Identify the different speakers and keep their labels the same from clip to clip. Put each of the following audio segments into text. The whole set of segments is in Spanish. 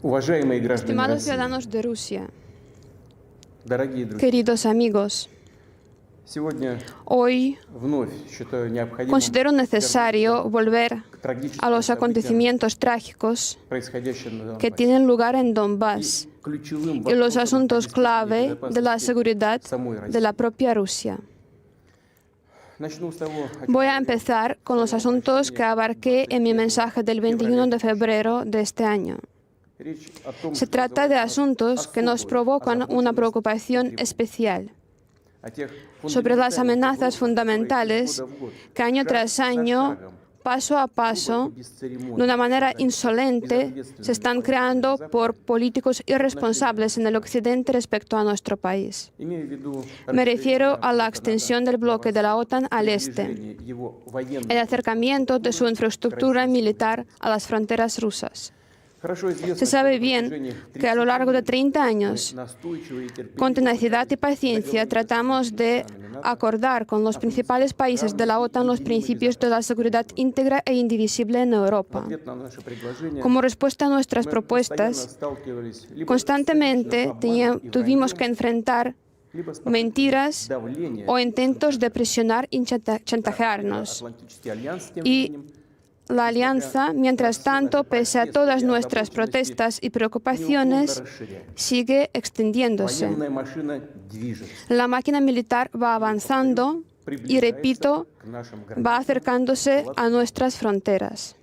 Speaker 1: Уважаемые граждане
Speaker 2: Estimados
Speaker 1: России,
Speaker 2: ciudadanos de Rusia,
Speaker 1: дорогие друзья,
Speaker 2: queridos amigos,
Speaker 1: сегодня
Speaker 2: hoy
Speaker 1: вновь считаю необходимым
Speaker 2: considero necesario volver
Speaker 1: к трагическим
Speaker 2: a los
Speaker 1: событиям,
Speaker 2: acontecimientos trágicos
Speaker 1: происходящим на
Speaker 2: que
Speaker 1: Донбассе.
Speaker 2: tienen lugar en Donbass
Speaker 1: Ключевым
Speaker 2: y los
Speaker 1: вопросом
Speaker 2: asuntos
Speaker 1: обеспечения
Speaker 2: clave de la
Speaker 1: безопасности
Speaker 2: seguridad
Speaker 1: самой России.
Speaker 2: de la propia Rusia.
Speaker 1: Начну с того, о чем
Speaker 2: Voy a empezar con los asuntos que abarqué en mi mensaje del 21 de febrero de este año.
Speaker 1: речь о том,
Speaker 2: Se
Speaker 1: что
Speaker 2: trata de
Speaker 1: вызывает
Speaker 2: asuntos que nos provocan una preocupación especial
Speaker 1: о тех
Speaker 2: sobre las
Speaker 1: фундаментальных
Speaker 2: amenazas
Speaker 1: угрозах,
Speaker 2: fundamentales
Speaker 1: которые из года в год,
Speaker 2: que año
Speaker 1: шаг
Speaker 2: tras
Speaker 1: за
Speaker 2: año,
Speaker 1: шагом,
Speaker 2: paso a paso,
Speaker 1: глубоко бесцеремонно,
Speaker 2: de una manera
Speaker 1: безответственно
Speaker 2: insolente, se están creando por políticos irresponsables en el Occidente respecto a nuestro país.
Speaker 1: имея в виду
Speaker 2: Me refiero a la
Speaker 1: расширение
Speaker 2: extensión del bloque de la OTAN al este,
Speaker 1: приближение его военной
Speaker 2: el acercamiento de su infraestructura militar a las fronteras rusas.
Speaker 1: Хорошо известно,
Speaker 2: Se
Speaker 1: что
Speaker 2: sabe
Speaker 1: на
Speaker 2: bien
Speaker 1: протяжении
Speaker 2: que a lo largo de 30 años,
Speaker 1: настойчиво и терпеливо
Speaker 2: con tenacidad y paciencia, tratamos de acordar con los principales países de la OTAN los principios de la seguridad íntegra e indivisible en
Speaker 1: в
Speaker 2: Europa.
Speaker 1: ответ на наши предложения
Speaker 2: Como respuesta a nuestras
Speaker 1: мы
Speaker 2: propuestas,
Speaker 1: постоянно сталкивались либо
Speaker 2: constantemente
Speaker 1: с обманом и
Speaker 2: tuvimos
Speaker 1: враньем,
Speaker 2: que enfrentar
Speaker 1: либо с
Speaker 2: mentiras
Speaker 1: давлением
Speaker 2: o intentos de presionar y chantajearnos.
Speaker 1: Атлантический альянс тем
Speaker 2: Y
Speaker 1: временем
Speaker 2: la alianza, mientras tanto, pese a todas nuestras protestas y preocupaciones, sigue extendiéndose.
Speaker 1: военная машина движется,
Speaker 2: La máquina militar va avanzando y, repito,
Speaker 1: к нашим
Speaker 2: va
Speaker 1: границам.
Speaker 2: acercándose a nuestras fronteras.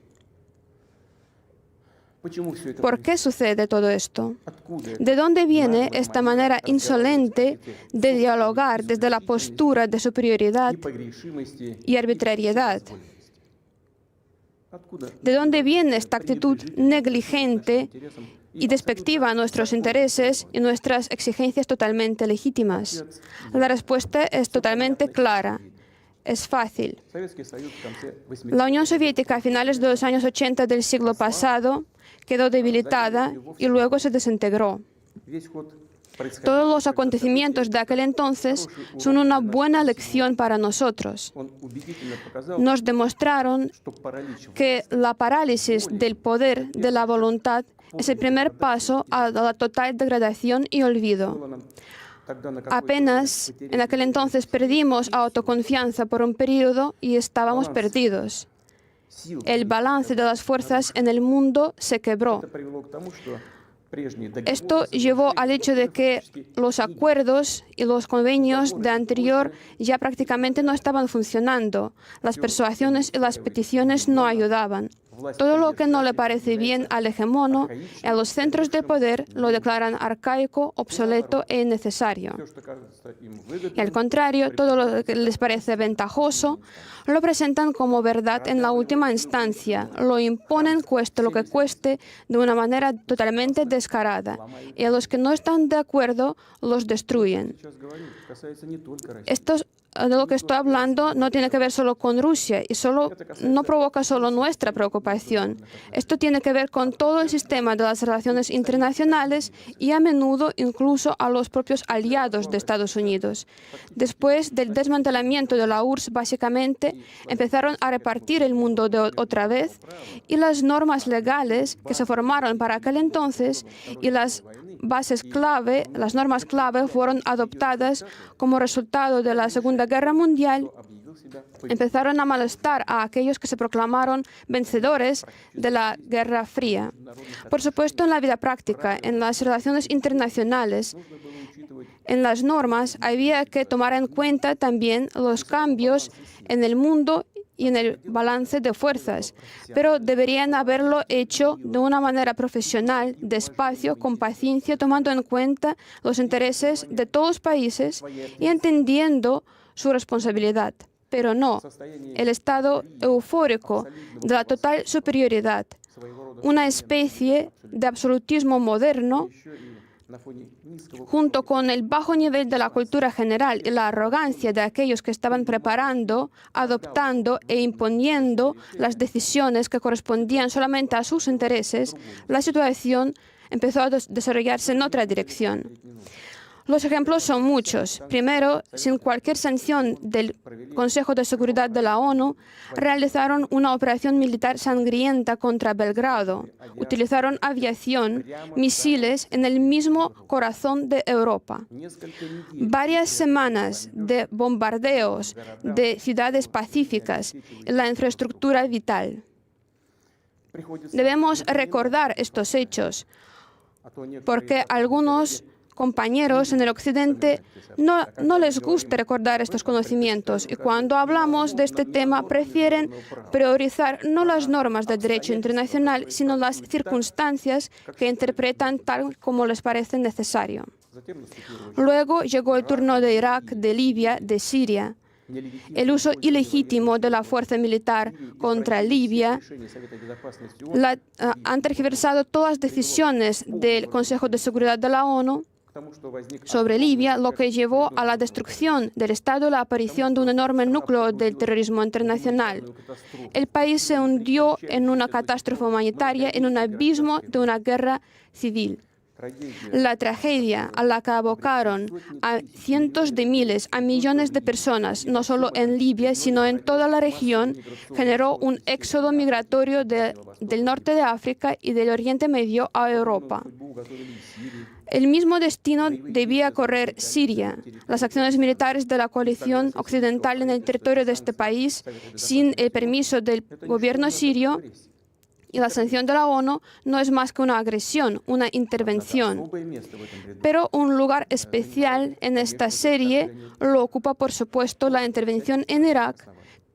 Speaker 1: Почему все это
Speaker 2: ¿Por qué sucede todo esto?
Speaker 1: Откуда
Speaker 2: ¿De dónde viene esta manera insolente de dialogar desde la postura de superioridad
Speaker 1: непогрешимости
Speaker 2: y arbitrariedad?
Speaker 1: Откуда
Speaker 2: ¿De dónde viene esta actitud negligente y despectiva a nuestros intereses y nuestras exigencias totalmente legítimas? La respuesta es totalmente clara. Es fácil.
Speaker 1: Советский Союз в конце 80-х
Speaker 2: La Unión Soviética a finales de los años 80 del siglo pasado quedó debilitada y luego se desintegró.
Speaker 1: весь ход происходящего
Speaker 2: Todos los acontecimientos de aquel entonces son una buena lección para nosotros.
Speaker 1: он убедительно показал,
Speaker 2: Nos demostraron
Speaker 1: что паралич
Speaker 2: que la parálisis del poder de la voluntad es el primer paso a la total degradación y olvido.
Speaker 1: нам тогда на какой-то
Speaker 2: Apenas en aquel entonces perdimos autoconfianza por un periodo y estábamos perdidos.
Speaker 1: сил
Speaker 2: El balance de las fuerzas en el mundo se quebró.
Speaker 1: это привело к тому, что прежние
Speaker 2: Esto llevó al hecho de que los acuerdos y los convenios de anterior ya prácticamente no estaban funcionando. Las persuasiones y las peticiones no ayudaban. Todo lo que no le parece bien al hegemono y a los centros de poder lo declaran arcaico, obsoleto e innecesario.
Speaker 1: все, что кажется им
Speaker 2: Y
Speaker 1: выгодным,
Speaker 2: al contrario, todo lo que les parece ventajoso lo presentan como verdad en la última instancia, lo imponen cueste lo que cueste de una manera totalmente descarada, y a los que no están de acuerdo los destruyen.
Speaker 1: сейчас говорю, касается не только России.
Speaker 2: Esto de lo que estoy hablando no tiene que ver solo con Rusia y no provoca solo nuestra preocupación. Esto tiene que ver con todo el sistema de las relaciones internacionales y a menudo incluso a los propios aliados de Estados Unidos. Después del desmantelamiento de la URSS, básicamente empezaron a repartir el mundo otra vez, y las normas legales que se formaron para aquel entonces y las bases clave, las normas clave fueron adoptadas como resultado de la Segunda Guerra Mundial.
Speaker 1: Объявил себя
Speaker 2: Empezaron a molestar a aquellos que se proclamaron vencedores de la Guerra Fría. Por supuesto, en la vida práctica, en las relaciones internacionales, en las normas, había que tomar en cuenta también los cambios en el mundo y en el balance de fuerzas, pero deberían haberlo hecho de una manera profesional, despacio, con paciencia, tomando en cuenta los intereses de todos los países y entendiendo su responsabilidad. Pero no, el estado eufórico de la total superioridad,
Speaker 1: своего рода
Speaker 2: una especie de absolutismo moderno,
Speaker 1: еще и на фоне низкого
Speaker 2: junto con el bajo nivel de la cultura general y la arrogancia de aquellos que estaban preparando, adoptando e imponiendo las decisiones que correspondían solamente a sus intereses, la situación empezó a desarrollarse en otra dirección. Los ejemplos son muchos. Primero, sin cualquier sanción del Consejo de Seguridad de la ONU, realizaron una operación militar sangrienta contra Belgrado. Utilizaron aviación, misiles en el mismo corazón de Europa. Varias semanas de bombardeos de ciudades pacíficas y la infraestructura vital. Debemos recordar estos hechos, porque algunos compañeros en el Occidente no les gusta recordar estos conocimientos y cuando hablamos de este tema prefieren priorizar no las normas del derecho internacional, sino las circunstancias que interpretan tal como les parece necesario. Luego llegó el turno de Irak, de Libia, de Siria. El uso ilegítimo de la fuerza militar contra Libia han tergiversado todas las decisiones del Consejo de Seguridad de la ONU sobre Libia, lo que llevó a la destrucción del Estado y la aparición de un enorme núcleo del terrorismo internacional. El país se hundió en una catástrofe humanitaria, en un abismo de una guerra civil. La tragedia a la que abocaron a cientos de miles, a millones de personas, no solo en Libia, sino en toda la región, generó un éxodo migratorio del norte de África y del Oriente Medio a Europa. El mismo destino debía correr Siria. Las acciones militares de la coalición occidental en el territorio de este país, sin el permiso del gobierno sirio, y la sanción de la ONU no es más que una agresión, una intervención. Pero un lugar especial en esta serie lo ocupa, por supuesto, la intervención en Irak,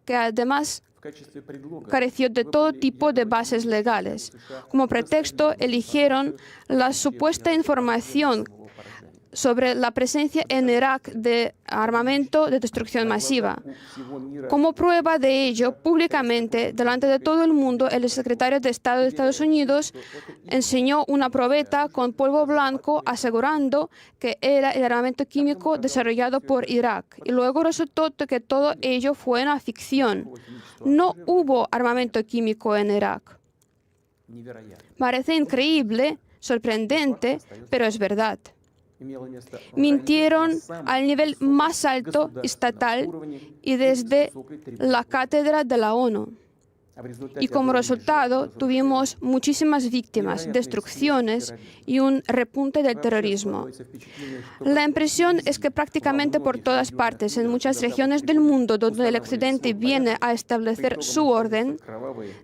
Speaker 2: que además careció de todo tipo de bases legales. Como pretexto, eligieron la supuesta información sobre la presencia en Irak de armamento de destrucción masiva. Como prueba de ello, públicamente, delante de todo el mundo, el secretario de Estado de Estados Unidos enseñó una probeta con polvo blanco asegurando que era el armamento químico desarrollado por Irak. Y luego resultó que todo ello fue una ficción. No hubo armamento químico en Irak. Parece increíble, sorprendente, pero es verdad. Mintieron al nivel más alto estatal y desde la cátedra de la ONU. Y como resultado tuvimos muchísimas víctimas, destrucciones y un repunte del terrorismo. La impresión es que prácticamente por todas partes, en muchas regiones del mundo donde el Occidente viene a establecer su orden,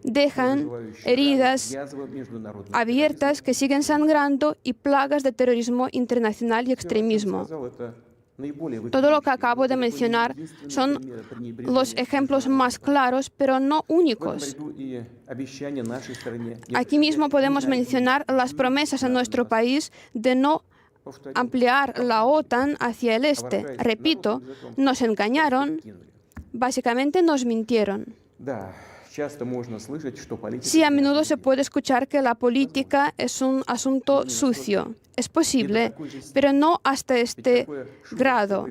Speaker 2: dejan heridas abiertas que siguen sangrando y plagas de terrorismo internacional y extremismo. Todo lo que acabo de mencionar son los ejemplos más claros, pero no únicos. Aquí mismo podemos mencionar las promesas a nuestro país de no ampliar la OTAN hacia el este. Repito, nos engañaron, básicamente nos mintieron. Sí, a menudo se puede escuchar que la política es un asunto sucio. Es posible, pero no hasta este grado.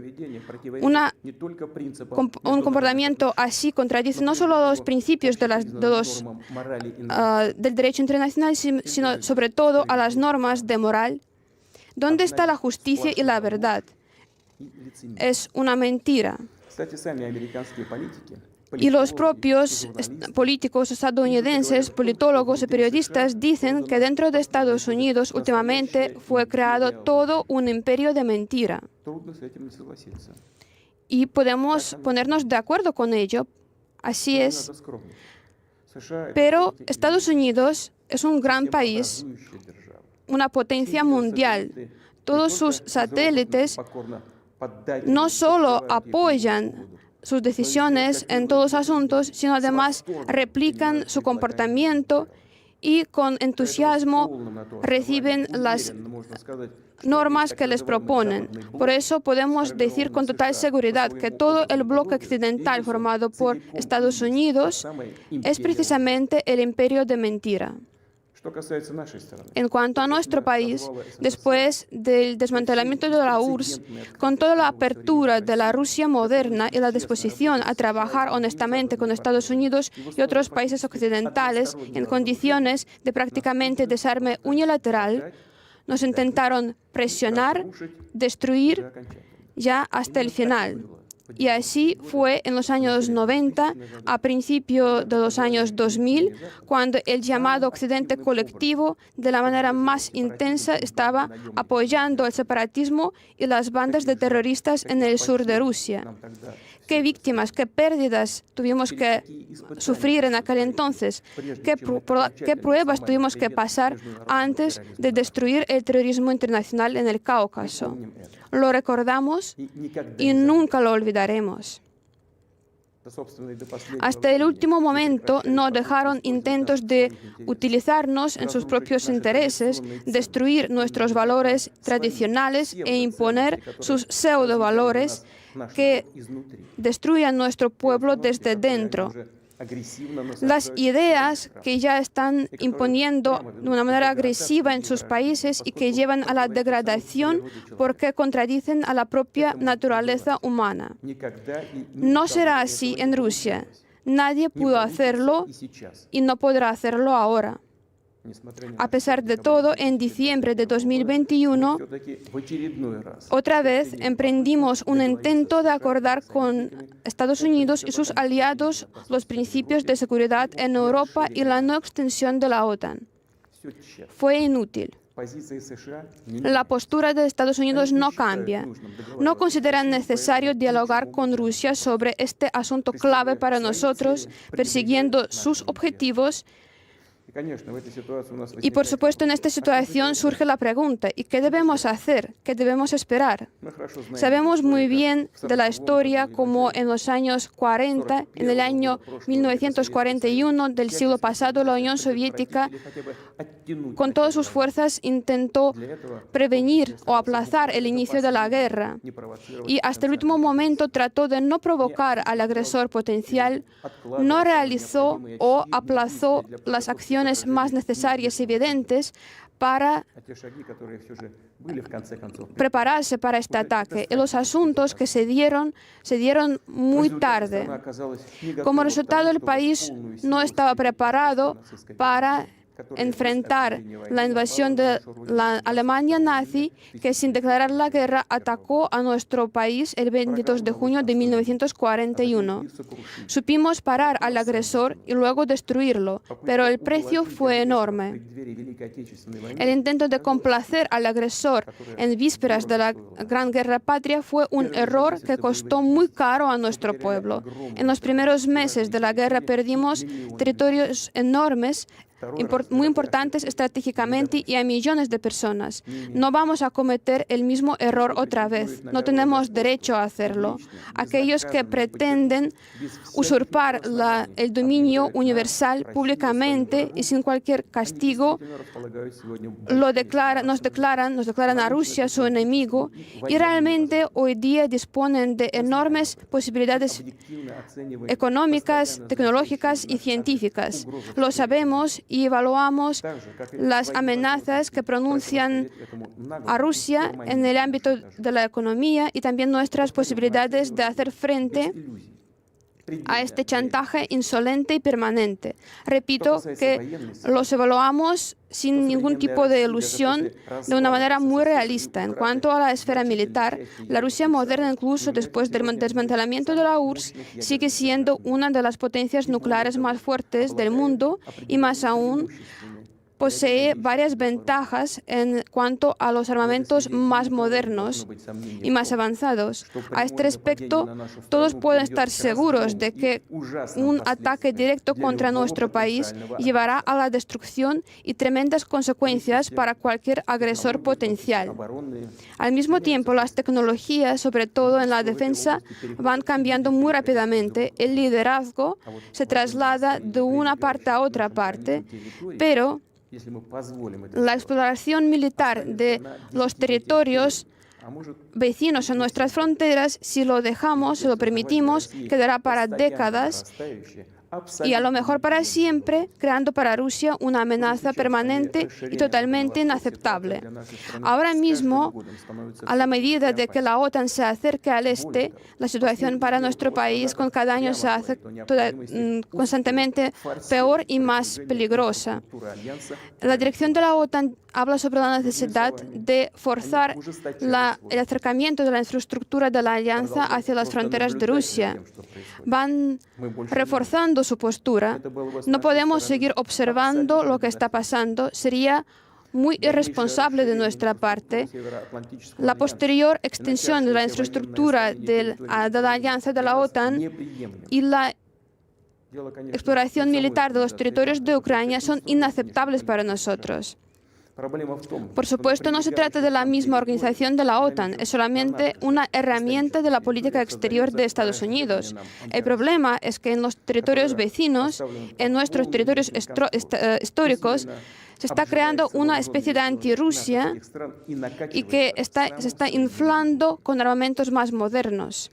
Speaker 2: Un comportamiento así contradice no solo los principios del derecho internacional, sino sobre todo a las normas de moral. ¿Dónde está la justicia y la verdad? Es una mentira. Y los propios políticos estadounidenses, politólogos y periodistas dicen que dentro de Estados Unidos últimamente fue creado todo un imperio de mentira. Y podemos ponernos de acuerdo con ello. Así es. Pero Estados Unidos es un gran país, una potencia mundial. Todos sus satélites no solo apoyan sus decisiones en todos los asuntos, sino además replican su comportamiento y con entusiasmo reciben las normas que les proponen. Por eso podemos decir con total seguridad que todo el bloque occidental formado por Estados Unidos es precisamente el imperio de mentira. En cuanto a nuestro país, después del desmantelamiento de la URSS, con toda la apertura de la Rusia moderna y la disposición a trabajar honestamente con Estados Unidos y otros países occidentales en condiciones de prácticamente desarme unilateral, nos intentaron presionar, destruir ya hasta el final. Y así fue en los años 90, a principios de los años 2000, cuando el llamado Occidente colectivo, de la manera más intensa, estaba apoyando el separatismo y las bandas de terroristas en el sur de Rusia. ¿Qué víctimas, qué pérdidas tuvimos que sufrir en aquel entonces? ¿Qué pruebas tuvimos que pasar antes de destruir el terrorismo internacional en el Cáucaso? Lo recordamos y nunca lo olvidaremos. Hasta el último momento no dejaron intentos de utilizarnos en sus propios intereses, destruir nuestros valores tradicionales e imponer sus pseudo-valores que destruyan nuestro pueblo desde dentro. Las ideas que ya están imponiendo de una manera agresiva en sus países y que llevan a la degradación porque contradicen a la propia naturaleza humana. No será así en Rusia. Nadie pudo hacerlo y no podrá hacerlo ahora. A pesar de todo, en diciembre de 2021, otra vez emprendimos un intento de acordar con Estados Unidos y sus aliados los principios de seguridad en Europa y la no extensión de la OTAN. Fue inútil. La postura de Estados Unidos no cambia. No consideran necesario dialogar con Rusia sobre este asunto clave para nosotros, persiguiendo sus objetivos. Y por supuesto, en esta situación surge la pregunta, ¿y qué debemos hacer? ¿Qué debemos esperar? Sabemos muy bien de la historia cómo en los años 40, en el año 1941 del siglo pasado, la Unión Soviética con todas sus fuerzas intentó prevenir o aplazar el inicio de la guerra y hasta el último momento trató de no provocar al agresor potencial, no realizó o aplazó las acciones más necesarias y evidentes para prepararse para este ataque. Y los asuntos que se dieron muy tarde. Como resultado, el país no estaba preparado para enfrentar la invasión de la Alemania nazi, que sin declarar la guerra atacó a nuestro país el 22 de junio de 1941. Supimos parar al agresor y luego destruirlo, pero el precio fue enorme. El intento de complacer al agresor en vísperas de la Gran Guerra Patria fue un error que costó muy caro a nuestro pueblo. En los primeros meses de la guerra perdimos territorios enormes, muy importantes estratégicamente y a millones de personas. No vamos a cometer el mismo error otra vez. No tenemos derecho a hacerlo. Aquellos que pretenden usurpar el dominio universal públicamente y sin cualquier castigo, nos declaran a Rusia su enemigo y realmente hoy día disponen de enormes posibilidades económicas, tecnológicas y científicas. Lo sabemos y evaluamos las amenazas que pronuncian a Rusia en el ámbito de la economía y también nuestras posibilidades de hacer frente a este chantaje insolente y permanente. Repito que los evaluamos sin ningún tipo de ilusión, de una manera muy realista. En cuanto a la esfera militar, la Rusia moderna, incluso después del desmantelamiento de la URSS, sigue siendo una de las potencias nucleares más fuertes del mundo y más aún posee varias ventajas en cuanto a los armamentos más modernos y más avanzados. A este respecto, todos pueden estar seguros de que un ataque directo contra nuestro país llevará a la destrucción y tremendas consecuencias para cualquier agresor potencial. Al mismo tiempo, las tecnologías, sobre todo en la defensa, van cambiando muy rápidamente. El liderazgo se traslada de una parte a otra parte, pero la exploración militar de los territorios vecinos a nuestras fronteras, si lo dejamos, si lo permitimos, quedará para décadas y a lo mejor para siempre, creando para Rusia una amenaza permanente y totalmente inaceptable. Ahora mismo, a la medida de que la OTAN se acerca al este, la situación para nuestro país con cada año se hace constantemente peor y más peligrosa. La dirección de la OTAN habla sobre la necesidad de forzar el acercamiento de la infraestructura de la alianza hacia las fronteras de Rusia. Van reforzando su postura. No podemos seguir observando lo que está pasando. Sería muy irresponsable de nuestra parte. La posterior extensión de la infraestructura de la alianza de la OTAN y la exploración militar de los territorios de Ucrania son inaceptables para nosotros. Por supuesto, no se trata de la misma organización de la OTAN, es solamente una herramienta de la política exterior de Estados Unidos. El problema es que en los territorios vecinos, en nuestros territorios históricos, se está creando una especie de antirrusia y que se está inflando con armamentos más modernos.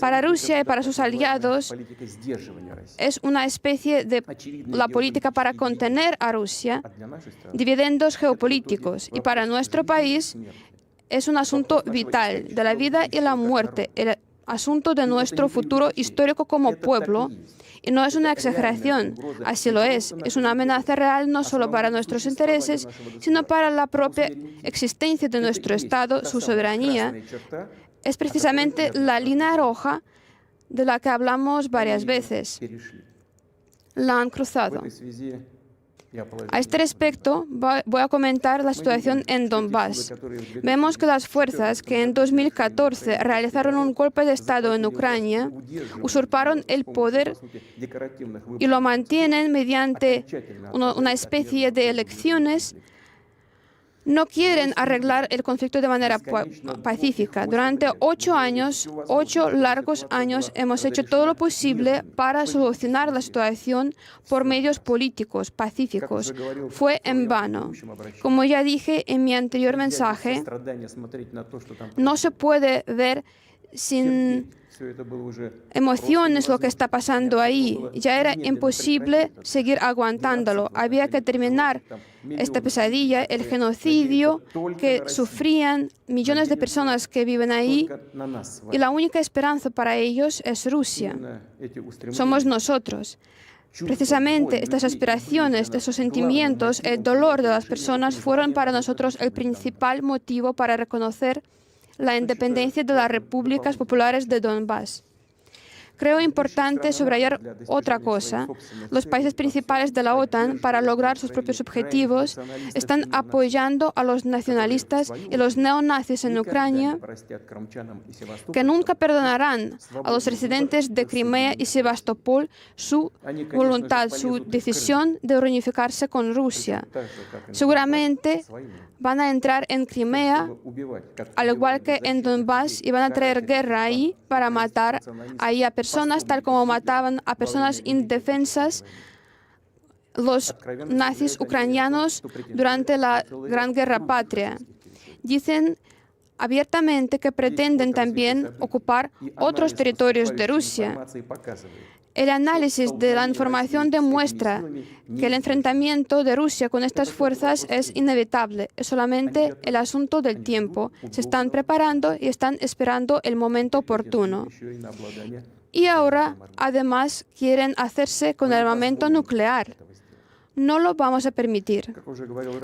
Speaker 2: Para Rusia y para sus aliados es una especie de la política para contener a Rusia, dividendos geopolíticos. Y para nuestro país es un asunto vital de la vida y la muerte, el asunto de nuestro futuro histórico como pueblo. Y no es una exageración, así lo es. Es una amenaza real no solo para nuestros intereses, sino para la propia existencia de nuestro Estado, su soberanía. Es precisamente la línea roja de la que hablamos varias veces. La han cruzado. A este respecto, voy a comentar la situación en Donbass. Vemos que las fuerzas que en 2014 realizaron un golpe de Estado en Ucrania usurparon el poder y lo mantienen mediante una especie de elecciones. No quieren arreglar el conflicto de manera pacífica. Durante 8 largos años, hemos hecho todo lo posible para solucionar la situación por medios políticos, pacíficos. Fue en vano. Como ya dije en mi anterior mensaje, no se puede ver sin emociones lo que está pasando ahí. Ya era imposible seguir aguantándolo. Había que terminar esta pesadilla, el genocidio que sufrían millones de personas que viven ahí, y la única esperanza para ellos es Rusia. Somos nosotros. Precisamente estas aspiraciones, estos sentimientos, el dolor de las personas fueron para nosotros el principal motivo para reconocer la independencia de las repúblicas populares de Donbass. Creo importante subrayar otra cosa. Los países principales de la OTAN, para lograr sus propios objetivos, están apoyando a los nacionalistas y los neonazis en Ucrania, que nunca perdonarán a los residentes de Crimea y Sebastopol su voluntad, su decisión de reunificarse con Rusia. Seguramente van a entrar en Crimea, al igual que en Donbass, y van a traer guerra ahí para matar ahí a personas, tal como mataban a personas indefensas los nazis ucranianos durante la Gran Guerra Patria. Dicen abiertamente que pretenden también ocupar otros territorios de Rusia. El análisis de la información demuestra que el enfrentamiento de Rusia con estas fuerzas es inevitable, es solamente el asunto del tiempo. Se están preparando y están esperando el momento oportuno. Y ahora, además, quieren hacerse con el armamento nuclear. No lo vamos a permitir.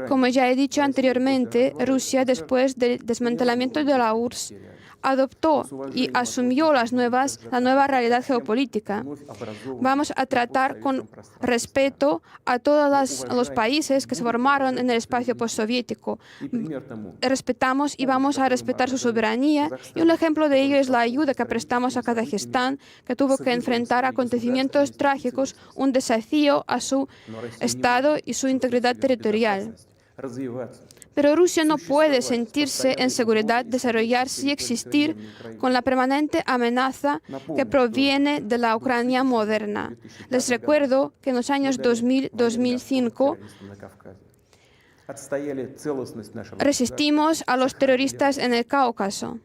Speaker 2: Como ya he dicho anteriormente, Rusia, después del desmantelamiento de la URSS, adoptó y asumió la nueva realidad geopolítica. Vamos a tratar con respeto a todos los países que se formaron en el espacio postsoviético. Respetamos y vamos a respetar su soberanía, y un ejemplo de ello es la ayuda que prestamos a Kazajistán, que tuvo que enfrentar acontecimientos trágicos, un desafío a su Estado y su integridad territorial. Pero Rusia no puede sentirse en seguridad, desarrollarse y existir con la permanente amenaza que proviene de la Ucrania moderna. Les recuerdo que en los años 2000-2005 resistimos a los terroristas en el Cáucaso.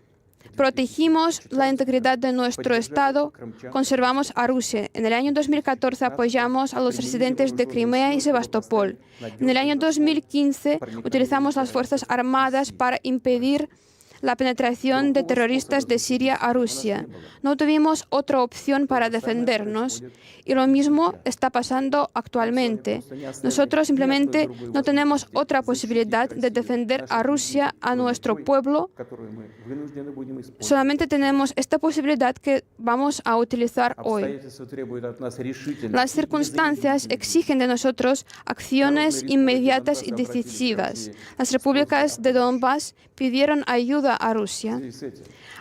Speaker 2: protegimos la integridad de nuestro Estado, conservamos a Rusia. En el año 2014 apoyamos a los residentes de Crimea y Sebastopol. En el año 2015 utilizamos las Fuerzas Armadas para impedir la penetración de terroristas de Siria a Rusia. No tuvimos otra opción para defendernos y lo mismo está pasando actualmente. Nosotros simplemente no tenemos otra posibilidad de defender a Rusia, a nuestro pueblo. Solamente tenemos esta posibilidad que vamos a utilizar hoy. Las circunstancias exigen de nosotros acciones inmediatas y decisivas. Las repúblicas de Donbass pidieron ayuda a Rusia.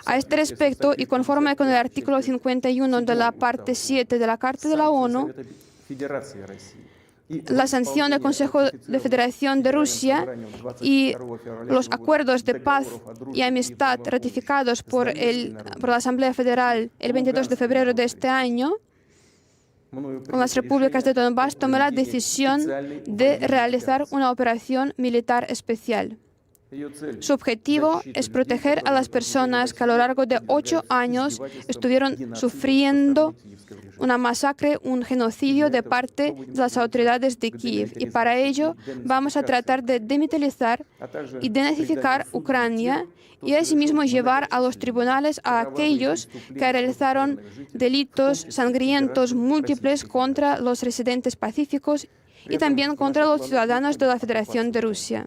Speaker 2: A este respecto, y conforme con el artículo 51 de la parte 7 de la Carta de la ONU, la sanción del Consejo de Federación de Rusia y los acuerdos de paz y amistad ratificados por la Asamblea Federal el 22 de febrero de este año, con las repúblicas de Donbass, tomó la decisión de realizar una operación militar especial. Su objetivo es proteger a las personas que a lo largo de 8 años estuvieron sufriendo una masacre, un genocidio de parte de las autoridades de Kiev. Y para ello vamos a tratar de demilitarizar y denazificar Ucrania y asimismo llevar a los tribunales a aquellos que realizaron delitos sangrientos múltiples contra los residentes pacíficos y también contra los ciudadanos de la Federación de Rusia.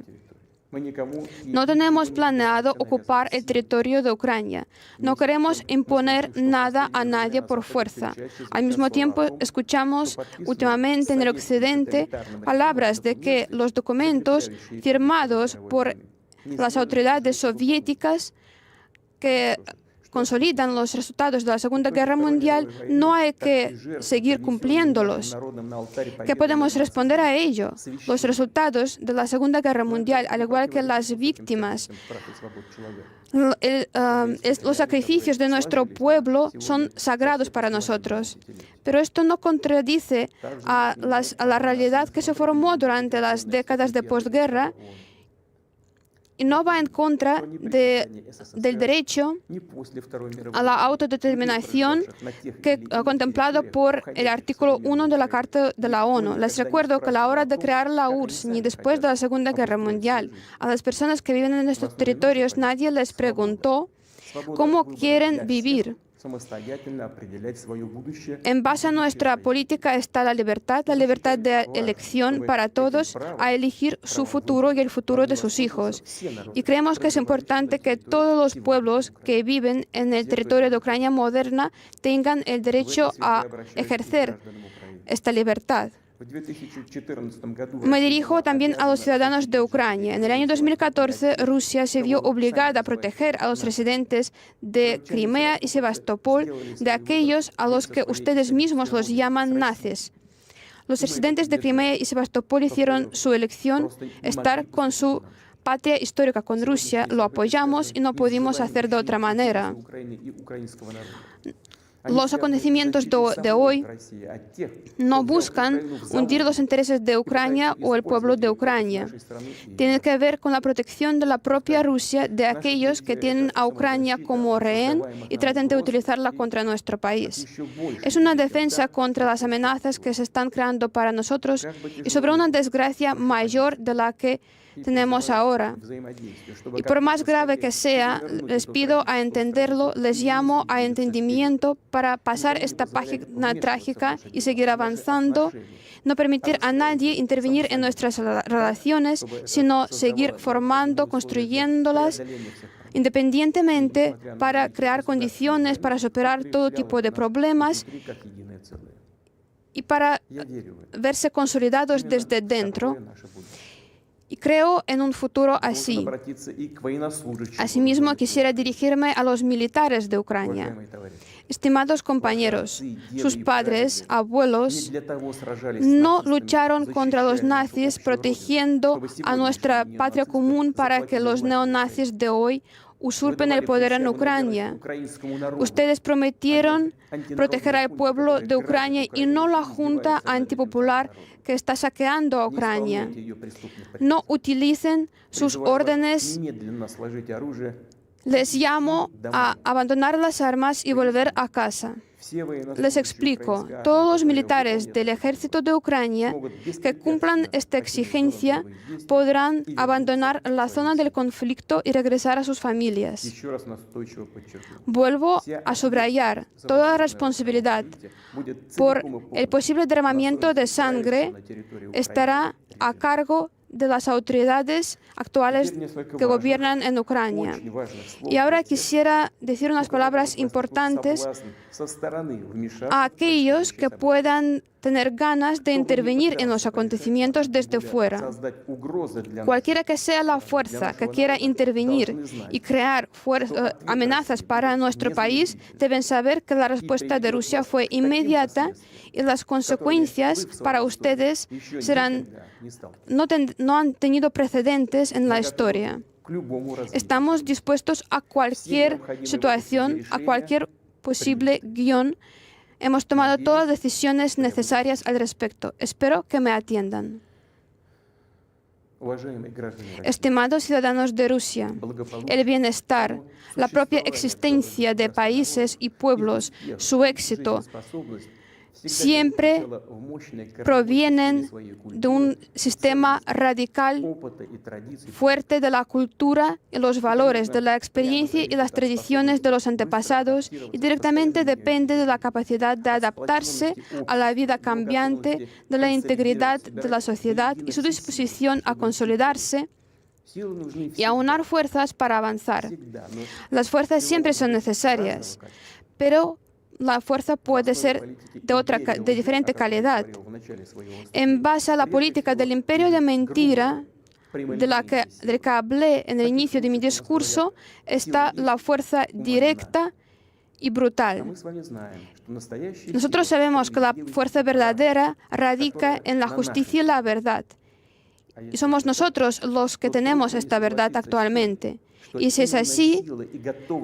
Speaker 2: No tenemos planeado ocupar el territorio de Ucrania. No queremos imponer nada a nadie por fuerza. Al mismo tiempo, escuchamos últimamente en el Occidente palabras de que los documentos firmados por las autoridades soviéticas que consolidan los resultados de la Segunda Guerra Mundial, no hay que seguir cumpliéndolos. ¿Qué podemos responder a ello? Los resultados de la Segunda Guerra Mundial, al igual que las víctimas, los sacrificios de nuestro pueblo son sagrados para nosotros. Pero esto no contradice a la realidad que se formó durante las décadas de posguerra y no va en contra del derecho a la autodeterminación contemplado por el artículo 1 de la Carta de la ONU. Les recuerdo que a la hora de crear la URSS, ni después de la Segunda Guerra Mundial, a las personas que viven en estos territorios nadie les preguntó cómo quieren vivir. En base a nuestra política está la libertad de elección para todos a elegir su futuro y el futuro de sus hijos. Y creemos que es importante que todos los pueblos que viven en el territorio de Ucrania moderna tengan el derecho a ejercer esta libertad. Me dirijo también a los ciudadanos de Ucrania. En el año 2014, Rusia se vio obligada a proteger a los residentes de Crimea y Sebastopol de aquellos a los que ustedes mismos los llaman nazis. Los residentes de Crimea y Sebastopol hicieron su elección, estar con su patria histórica, con Rusia. Lo apoyamos y no pudimos hacer de otra manera. Los acontecimientos de hoy no buscan hundir los intereses de Ucrania o el pueblo de Ucrania. Tienen que ver con la protección de la propia Rusia de aquellos que tienen a Ucrania como rehén y tratan de utilizarla contra nuestro país. Es una defensa contra las amenazas que se están creando para nosotros y sobre una desgracia mayor de la que tenemos ahora. Y por más grave que sea, les pido a entenderlo, les llamo a entendimiento para pasar esta página trágica y seguir avanzando, no permitir a nadie intervenir en nuestras relaciones, sino seguir formando, construyéndolas independientemente para crear condiciones para superar todo tipo de problemas y para verse consolidados desde dentro. Y creo en un futuro así. Asimismo, quisiera dirigirme a los militares de Ucrania. Estimados compañeros, sus padres, abuelos, no lucharon contra los nazis protegiendo a nuestra patria común para que los neonazis de hoy usurpen el poder en Ucrania. Ustedes prometieron proteger al pueblo de Ucrania y no la junta antipopular que está saqueando a Ucrania. No utilicen sus órdenes Les llamo a abandonar las armas y volver a casa. Les explico, todos los militares del ejército de Ucrania que cumplan esta exigencia podrán abandonar la zona del conflicto y regresar a sus familias. Vuelvo a subrayar, toda responsabilidad por el posible derramamiento de sangre estará a cargo de las autoridades actuales que gobiernan en Ucrania. Y ahora quisiera decir unas palabras importantes a aquellos que puedan tener ganas de intervenir en los acontecimientos desde fuera. Cualquiera que sea la fuerza que quiera intervenir y crear amenazas para nuestro país, deben saber que la respuesta de Rusia fue inmediata y las consecuencias para ustedes no han tenido precedentes en la historia. Estamos dispuestos a cualquier situación, a cualquier posible guión. Hemos tomado todas las decisiones necesarias al respecto. Espero que me atiendan. Estimados ciudadanos de Rusia, el bienestar, la propia existencia de países y pueblos, su éxito, siempre provienen de un sistema radical fuerte de la cultura y los valores, de la experiencia y las tradiciones de los antepasados, y directamente depende de la capacidad de adaptarse a la vida cambiante, de la integridad de la sociedad y su disposición a consolidarse y aunar fuerzas para avanzar. Las fuerzas siempre son necesarias, pero la fuerza puede ser de diferente calidad. En base a la política del imperio de mentira, del que hablé en el inicio de mi discurso, está la fuerza directa y brutal. Nosotros sabemos que la fuerza verdadera radica en la justicia y la verdad. Y somos nosotros los que tenemos esta verdad actualmente. Y si es así,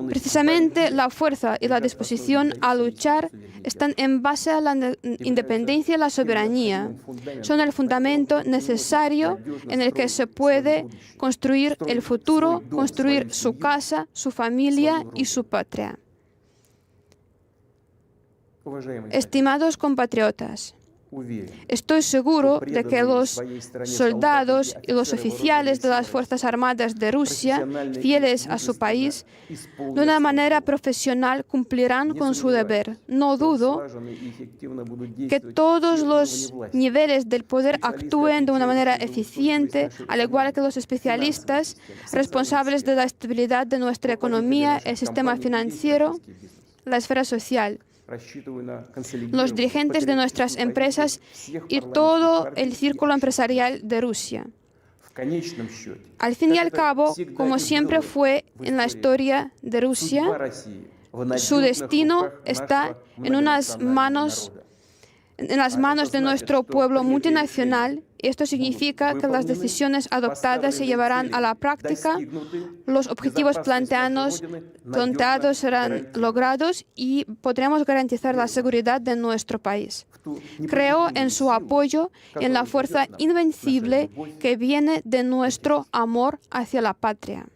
Speaker 2: precisamente la fuerza y la disposición a luchar están en base a la independencia y la soberanía. Son el fundamento necesario en el que se puede construir el futuro, construir su casa, su familia y su patria. Estimados compatriotas, estoy seguro de que los soldados y los oficiales de las Fuerzas Armadas de Rusia, fieles a su país, de una manera profesional cumplirán con su deber. No dudo que todos los niveles del poder actúen de una manera eficiente, al igual que los especialistas responsables de la estabilidad de nuestra economía, el sistema financiero, la esfera social, los dirigentes de nuestras empresas y todo el círculo empresarial de Rusia. Al fin y al cabo, como siempre fue en la historia de Rusia, su destino está en las manos de nuestro pueblo multinacional. Esto significa que las decisiones adoptadas se llevarán a la práctica, los objetivos planteados serán logrados y podremos garantizar la seguridad de nuestro país. Creo en su apoyo y en la fuerza invencible que viene de nuestro amor hacia la patria.